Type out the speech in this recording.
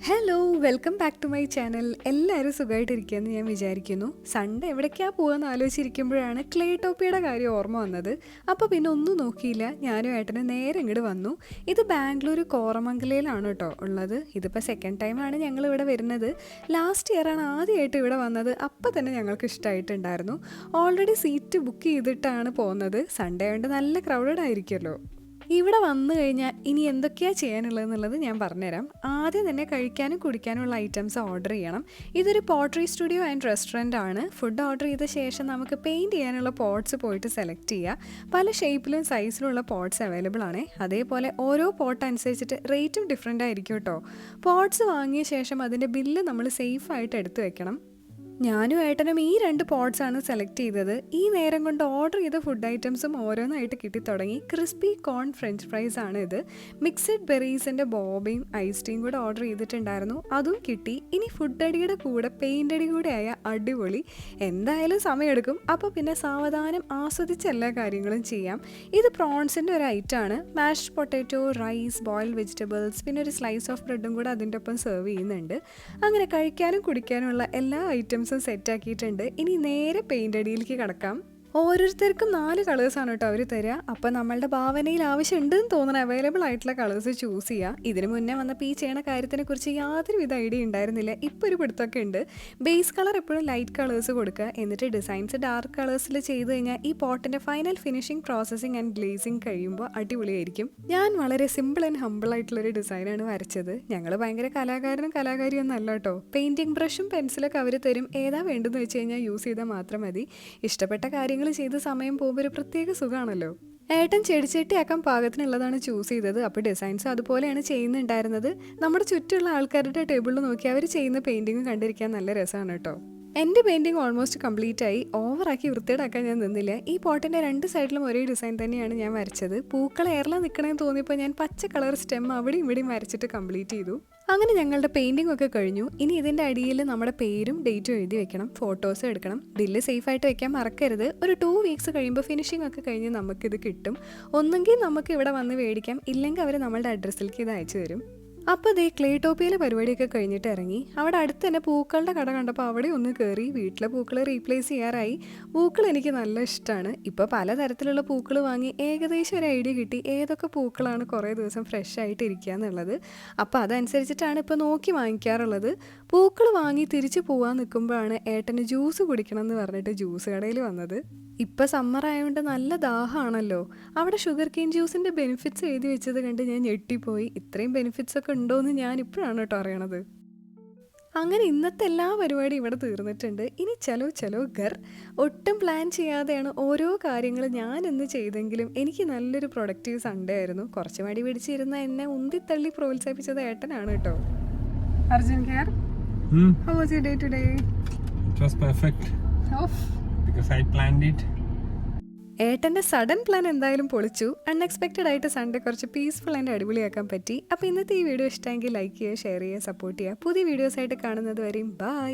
Hello welcome back to my channel. എല്ലാവരും സുഖമായിട്ടിരിക്കുകയെന്ന് ഞാൻ വിചാരിക്കുന്നു. സൺഡേ എവിടേക്കാണ് പോകാമെന്ന് ആലോചിച്ചിരിക്കുമ്പോഴാണ് ക്ലേറ്റോപ്പിയുടെ കാര്യം ഓർമ്മ വന്നത്. അപ്പോൾ പിന്നെ ഒന്നും നോക്കിയില്ല, ഞാനും ഏട്ടന് നേരെ ഇങ്ങോട്ട് വന്നു. ഇത് ബാംഗ്ലൂർ കോറമംഗലയിലാണ് കേട്ടോ ഉള്ളത്. ഇതിപ്പോൾ സെക്കൻഡ് ടൈമാണ് ഞങ്ങൾ ഇവിടെ വരുന്നത്. ലാസ്റ്റ് ഇയറാണ് ആദ്യമായിട്ട് ഇവിടെ വന്നത്. അപ്പോൾ തന്നെ ഞങ്ങൾക്ക് ഇഷ്ടമായിട്ടുണ്ടായിരുന്നു. ഓൾറെഡി സീറ്റ് ബുക്ക് ചെയ്തിട്ടാണ് പോകുന്നത്. സൺഡേ ആയതുകൊണ്ട് നല്ല ക്രൗഡഡ് ആയിരിക്കുമല്ലോ. ഇവിടെ വന്നു കഴിഞ്ഞാൽ ഇനി എന്തൊക്കെയാണ് ചെയ്യാനുള്ളതെന്നുള്ളത് ഞാൻ പറഞ്ഞുതരാം. ആദ്യം തന്നെ കഴിക്കാനും കുടിക്കാനുമുള്ള ഐറ്റംസ് ഓർഡർ ചെയ്യണം. ഇതൊരു പോട്രി സ്റ്റുഡിയോ ആൻഡ് റെസ്റ്റോറൻ്റ് ആണ്. ഫുഡ് ഓർഡർ ചെയ്ത ശേഷം നമുക്ക് പെയിൻറ്റ് ചെയ്യാനുള്ള പോട്ട്സ് പോയിട്ട് സെലക്ട് ചെയ്യുക. പല ഷേപ്പിലും സൈസിലുള്ള പോട്ട്സ് അവൈലബിൾ ആണ്. അതേപോലെ ഓരോ പോട്ട് അനുസരിച്ചിട്ട് റേറ്റും ഡിഫറെൻ്റ് ആയിരിക്കും കേട്ടോ. പോട്ട്സ് വാങ്ങിയ ശേഷം അതിൻ്റെ ബില്ല് നമ്മൾ സേഫായിട്ട് എടുത്തു വെക്കണം. ഞാനും ഏട്ടനും ഈ 2 പോട്ട്സാണ് സെലക്ട് ചെയ്തത്. ഈ നേരം കൊണ്ട് ഓർഡർ ചെയ്ത ഫുഡ് ഐറ്റംസും ഓരോന്നായിട്ട് കിട്ടിത്തുടങ്ങി. ക്രിസ്പി കോൺ ഫ്രഞ്ച് ഫ്രൈസ് ആണ് ഇത്. മിക്സഡ് ബെറീസിൻ്റെ ബോബയും ഐസ് ടീയും കൂടെ ഓർഡർ ചെയ്തിട്ടുണ്ടായിരുന്നു, അതും കിട്ടി. ഇനി ഫുഡ് അടിയുടെ കൂടെ പെയിൻ്റ് അടി കൂടെ ആയ അടിപൊളി. എന്തായാലും സമയമെടുക്കും, അപ്പോൾ പിന്നെ സാവധാനം ആസ്വദിച്ച് എല്ലാ കാര്യങ്ങളും ചെയ്യാം. ഇത് പ്രോൺസിൻ്റെ ഒരു ഐറ്റമാണ്. Mashed potato, rice, boiled vegetables, പിന്നെ ഒരു സ്ലൈസ് ഓഫ് ബ്രെഡും കൂടെ അതിൻ്റെ ഒപ്പം സെർവ് ചെയ്യുന്നുണ്ട്. അങ്ങനെ കഴിക്കാനും കുടിക്കാനുമുള്ള എല്ലാ ഐറ്റംസും സെറ്റാക്കിയിട്ടുണ്ട്. ഇനി നേരെ പെയിൻ്റ് അടിയിലേക്ക് കടക്കാം. ഓരോരുത്തർക്കും 4 കളേഴ്സാണ് കേട്ടോ അവർ തരിക. അപ്പോൾ നമ്മളുടെ ഭാവനയിൽ ആവശ്യമുണ്ടെന്ന് തോന്നുന്ന അവൈലബിൾ ആയിട്ടുള്ള കളേഴ്സ് ചൂസ് ചെയ്യുക. ഇതിന് മുന്നേ വന്നപ്പോൾ ഈ ചെയ്യണ കാര്യത്തിനെ കുറിച്ച് യാതൊരുവിധ ഐഡിയ ഉണ്ടായിരുന്നില്ല. ഇപ്പോൾ ഒരു പിടുത്തൊക്കെ ഉണ്ട്. ബേസ് കളർ എപ്പോഴും ലൈറ്റ് കളേഴ്സ് കൊടുക്കുക, എന്നിട്ട് ഡിസൈൻസ് ഡാർക്ക് കളേഴ്സിൽ ചെയ്ത് കഴിഞ്ഞാൽ ഈ പോട്ടിൻ്റെ final finishing, processing and glazing കഴിയുമ്പോൾ അടിപൊളിയായിരിക്കും. ഞാൻ വളരെ സിമ്പിൾ ആൻഡ് ഹമ്പിൾ ആയിട്ടുള്ളൊരു ഡിസൈനാണ് വരച്ചത്. ഞങ്ങൾ ഭയങ്കര കലാകാരനും കലാകാരിയൊന്നും അല്ല കേട്ടോ. പെയിൻറ്റിങ് ബ്രഷും പെൻസിലൊക്കെ അവർ തരും. ഏതാ വേണ്ടതെന്ന് വെച്ച് കഴിഞ്ഞാൽ യൂസ് ചെയ്താൽ മാത്രം മതി. ഇഷ്ടപ്പെട്ട കാര്യങ്ങൾ ചെയ്ത് സമയം പോകുമ്പോൾ ഒരു പ്രത്യേക സുഖമാണല്ലോ. ഏട്ടൻ ചെടിച്ചട്ടിയാക്കാൻ പാകത്തിനുള്ളതാണ് ചൂസ് ചെയ്തത്. അപ്പോൾ ഡിസൈൻസ് അതുപോലെയാണ് ചെയ്യുന്നുണ്ടായിരുന്നത്. നമ്മുടെ ചുറ്റുമുള്ള ആൾക്കാരുടെ ടേബിളിൽ നോക്കി അവർ ചെയ്യുന്ന പെയിൻറ്റിങ് കണ്ടിരിക്കാൻ നല്ല രസമാണ് കേട്ടോ. എൻ്റെ പെയിൻറ്റിങ് ഓൾമോസ്റ്റ് കംപ്ലീറ്റ് ആയി. ഓവറാക്കി വൃത്തിയേടാക്കാൻ ഞാൻ നിന്നില്ല. ഈ പോട്ടിൻ്റെ 2 സൈഡിലും ഒരേ ഡിസൈൻ തന്നെയാണ് ഞാൻ വരച്ചത്. പൂക്കൾ ഏറെല്ലാം നിൽക്കണമെന്ന് തോന്നിയപ്പോൾ ഞാൻ പച്ച കളർ സ്റ്റെം അവിടെയും ഇവിടെയും വരച്ചിട്ട് കംപ്ലീറ്റ് ചെയ്തു. അങ്ങനെ ഞങ്ങളുടെ പെയിൻറ്റിംഗ് ഒക്കെ കഴിഞ്ഞു. ഇനി ഇതിൻ്റെ അടിയിൽ നമ്മുടെ പേരും ഡേറ്റും എഴുതി വെക്കണം, ഫോട്ടോസ് എടുക്കണം. ബില്ല് സേഫായിട്ട് വെക്കാൻ മറക്കരുത്. ഒരു 2 വീക്സ് കഴിയുമ്പോൾ ഫിനിഷിംഗ് ഒക്കെ കഴിഞ്ഞ് നമുക്കിത് കിട്ടും. ഒന്നെങ്കിൽ നമുക്ക് ഇവിടെ വന്ന് മേടിക്കാം, ഇല്ലെങ്കിൽ അവർ നമ്മളുടെ അഡ്രസ്സിലേക്ക് ഇത് അയച്ചു തരും. അപ്പോൾ ദേ ക്ലേറ്റോപ്പിയയിലെ പരിപാടിയൊക്കെ കഴിഞ്ഞിട്ട് ഇറങ്ങി. അവിടെ അടുത്ത് തന്നെ പൂക്കളുടെ കട കണ്ടപ്പോൾ അവിടെ ഒന്ന് കയറി. വീട്ടിലെ പൂക്കൾ റീപ്ലേസ് ചെയ്യാറായി. പൂക്കൾ എനിക്ക് നല്ല ഇഷ്ടമാണ്. ഇപ്പോൾ പലതരത്തിലുള്ള പൂക്കൾ വാങ്ങി ഏകദേശം ഒരു ഐഡിയ കിട്ടി ഏതൊക്കെ പൂക്കളാണ് കുറേ ദിവസം ഫ്രഷ് ആയിട്ട് ഇരിക്കുക എന്നുള്ളത്. അപ്പോൾ അതനുസരിച്ചിട്ടാണ് ഇപ്പോൾ നോക്കി വാങ്ങിക്കാറുള്ളത്. പൂക്കൾ വാങ്ങി തിരിച്ച് പോകാൻ നിൽക്കുമ്പോഴാണ് ഏട്ടന് ജ്യൂസ് കുടിക്കണം എന്ന് പറഞ്ഞിട്ട് ജ്യൂസ് കടയിൽ വന്നത്. ഇപ്പം സമ്മർ ആയതുകൊണ്ട് നല്ല ദാഹമാണല്ലോ. അവിടെ ഷുഗർ കെയിൻ ജ്യൂസിൻ്റെ ബെനിഫിറ്റ്സ് എഴുതി വെച്ചത് കണ്ട് ഞാൻ ഞെട്ടിപ്പോയി. ഇത്രയും ബെനിഫിറ്റ്സ് ഒക്കെ ഉണ്ടോയെന്ന് ഞാൻ ഇപ്പോഴാണ് കേട്ടോ അറിയണത്. അങ്ങനെ ഇന്നത്തെ എല്ലാ പരിപാടിയും ഇവിടെ തീർന്നിട്ടുണ്ട്. ഇനി ചലോ ചലോ ഘർ. ഒട്ടും പ്ലാൻ ചെയ്യാതെയാണ് ഓരോ കാര്യങ്ങൾ ഞാൻ ഇന്ന് ചെയ്തെങ്കിലും എനിക്ക് നല്ലൊരു പ്രൊഡക്റ്റീവ് സൺഡേ ആയിരുന്നു. കുറച്ച് മടി പിടിച്ചിരുന്ന എന്നെ ഉന്തിത്തള്ളി പ്രോത്സാഹിപ്പിച്ചത് ഏട്ടനാണ് കേട്ടോ. Arjun here. How was your day today? It was perfect. Oh. Because I planned it. ഏട്ടൻ്റെ സഡൻ പ്ലാൻ എന്തായാലും പൊളിച്ചു. അൺഎക്സ്പെക്റ്റഡ് ആയിട്ട് സൺഡേ കുറച്ച് പീസ്ഫുൾ ആൻഡ് അടിപൊളിയാക്കാൻ പറ്റി. അപ്പോൾ ഇന്നത്തെ ഈ വീഡിയോ ഇഷ്ടമെങ്കിൽ ലൈക്ക് ചെയ്യുക, ഷെയർ ചെയ്യുക, സപ്പോർട്ട് ചെയ്യുക. പുതിയ വീഡിയോസായിട്ട് കാണുന്നത് വരെയും ബൈ.